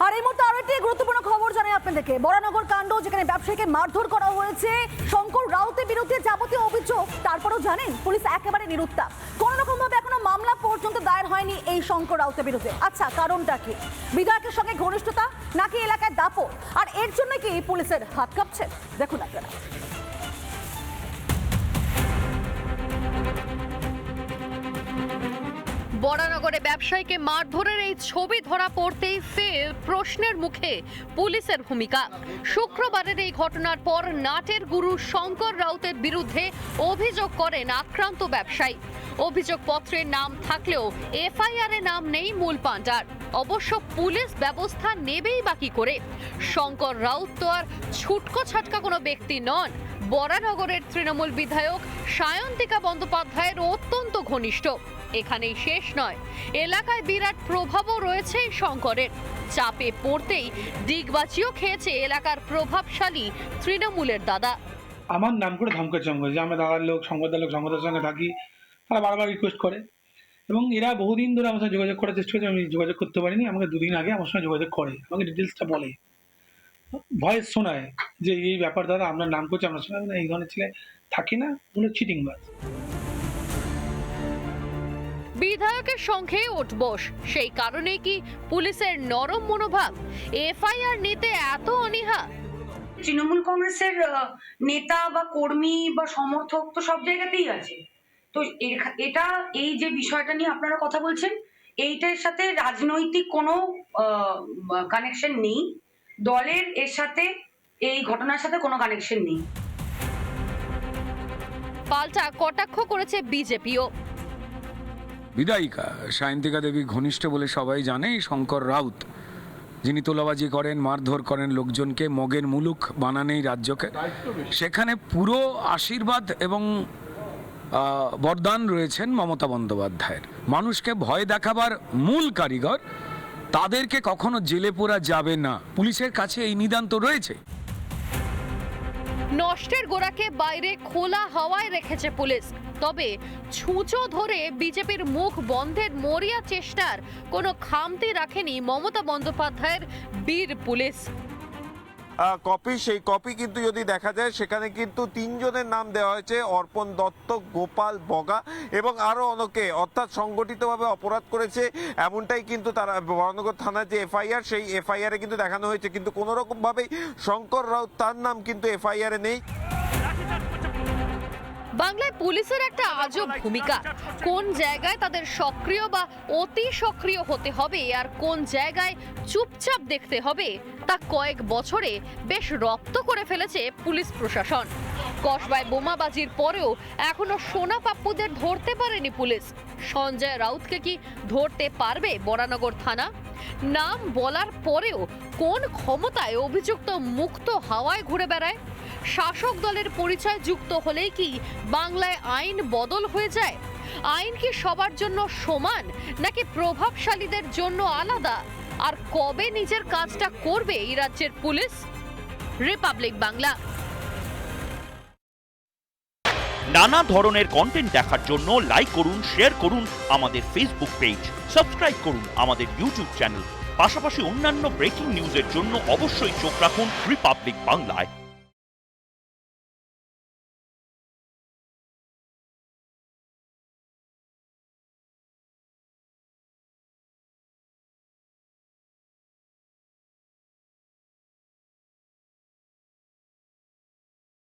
আর এই মুহূর্তে আরো একটি গুরুত্বপূর্ণ খবর জানাই আপনাদেরকে। বরানগর কাণ্ড, যেখানে ব্যবসায়ীকে মারধর করা হয়েছে, শঙ্কর রাউতের বিরুদ্ধে যাবতীয় অভিযোগ। তারপরেও জানেন পুলিশ একেবারে নিরুত্তাপ, কোন রকম ভাবে এখনো মামলা পর্যন্ত দায়ের হয়নি এই শঙ্কর রাউতের বিরুদ্ধে। আচ্ছা, কারণটা কি? বিধায়কের সঙ্গে ঘনিষ্ঠতা, নাকি এলাকায় দাপট? আর এর জন্য কি পুলিশের হাত কাঁপছে? দেখুন আপনারা। বরানগরে ব্যবসায়ীকে মারধরের এই ছবি ধরা পড়তেই ফের প্রশ্নের মুখে পুলিশের ভূমিকা। শুক্রবারের এই ঘটনার পর নাটের গুরু শঙ্কর রাউতের বিরুদ্ধে অভিযোগ করেন আক্রান্ত ব্যবসায়ী। অভিযোগপত্রের নাম থাকলেও এফআইআর এ নাম নেই মূল পাণ্ডার। অবশ্য পুলিশ ব্যবস্থা নেবেই বা কি করে? শঙ্কর রাউত তো আর ছুটকো ছাটকা কোনো ব্যক্তি নন। বরানগরের তৃণমূল বিধায়ক সায়ন্তিকা বন্দ্যোপাধ্যায়ের অত্যন্ত ঘনিষ্ঠ। এখানেই শেষ নয়, এলাকায় বিরাট প্রভাবও রয়েছে শঙ্করের। চাপে পড়তেই ডিগবাজিও খেয়েছে এলাকার প্রভাবশালী তৃণমূলের দাদা। আমার নাম করে ধমকে চমকে যে আমরা দাদার লোক, সংবাদের লোক, সংবাদের সঙ্গে থাকি, তারা বারবার রিকোয়েস্ট করে এবং এরা বহুদিন ধরে আমার সঙ্গে যোগাযোগ করার চেষ্টা করছে। আমি যোগাযোগ করতে পারিনি, আমাকে দুদিন আগে আমার সঙ্গে যোগাযোগ করে, আমাকে ডিটেলসটা বলে, ভয়েস শোনায় যে এই ব্যাপার দাদা আপনার নাম করছে, আপনার সঙ্গে এই ধরনের ছেলে থাকে না, বলে চিটিংবাজ। বিধায়কের সঙ্গে ওঠবোস, সেই কারণেই কি পুলিশের নরম মনোভাব? এফআইআর নিতে এত অনীহা? তৃণমূল কংগ্রেসের নেতা বা কর্মী বা সমর্থক তো সব জায়গাতেই আছে। তো এটা এই যে বিষয়টা নিয়ে আপনারা কথা বলছেন, এইটার সাথে রাজনৈতিক কোনো কানেকশন নেই। দলের এর সাথে, এই ঘটনার সাথে কোনো কানেকশন নেই। পাল্টা কটাক্ষ করেছে বিজেপিও। বিধায়িকা সায়ন্তিকা দেবী ঘনিষ্ঠ বলে সবাই জানে। শঙ্কর রাউত, যিনি তোলাবাজি করেন, মারধর করেন লোকজনকে, মগের মুলুক বানানেই রাজ্যকে, সেখানে পুরো আশীর্বাদ এবং বরদান রয়েছেন মমতা বন্দ্যোপাধ্যায়ের। মানুষকে ভয় দেখাবার মূল কারিগর, তাদেরকে কখনো জেলে পোরা যাবে না। পুলিশের কাছে এই নিদান তো রয়েছে। নষ্টের গোড়াকে বাইরে খোলা হাওয়ায় রেখেছে পুলিশ, তবে ছুঁচো ধরে বিজেপির মুখ বন্ধের মরিয়া চেষ্টার কোনো খামতি রাখেনি মমতা বন্দ্যোপাধ্যায়ের বীর পুলিশ। কপি, সেই কপি কিন্তু যদি দেখা যায় সেখানে কিন্তু তিনজনের নাম দেওয়া হয়েছে: অর্পণ দত্ত, গোপাল বগা এবং আরো অনেকে, অর্থাৎ সংগঠিতভাবে অপরাধ করেছে এমনটাই কিন্তু তারা বরানগর থানার যে এফআইআর, সেই এফআইআর এ কিন্তু দেখানো হয়েছে। কিন্তু কোনো রকম ভাবে শঙ্কর রাউত, তার নাম কিন্তু এফআইআর এ নেই। বাংলায় পুলিশের একটা আজব ভূমিকা। কোন জায়গায় তাদের সক্রিয় বা অতি সক্রিয় হতে হবে আর কোন জায়গায় চুপচাপ দেখতে হবে, তা কয়েক বছরে বেশ রপ্ত করে ফেলেছে পুলিশ প্রশাসন। কসবায় বোমাবাজির পরেও এখনো সোনা পাপ্পুদের ধরতে পারেনি পুলিশ। সঞ্জয় রাউতকে কি ধরতে পারবে বরানগর থানা? নাম বলার পরেও কোন ক্ষমতায় অভিযুক্ত মুক্ত হাওয়ায় ঘুরে বেড়ায়? শাসক দলের পরিচয় যুক্ত হলেই কি বাংলায় আইন বদল হয়ে যায়? আইন কি সবার জন্য সমান, নাকি প্রভাবশালীদের জন্য আলাদা? আর কবে নিজের কাজটা করবে এই রাজ্যের পুলিশ? রিপাবলিক বাংলা। নানা ধরনের কন্টেন্ট দেখার জন্য লাইক করুন, শেয়ার করুন আমাদের ফেসবুক পেজ, সাবস্ক্রাইব করুন আমাদের ইউটিউব চ্যানেল। পাশাপাশি অন্যান্য ব্রেকিং নিউজের জন্য অবশ্যই চোখ রাখুন রিপাবলিক বাংলায়।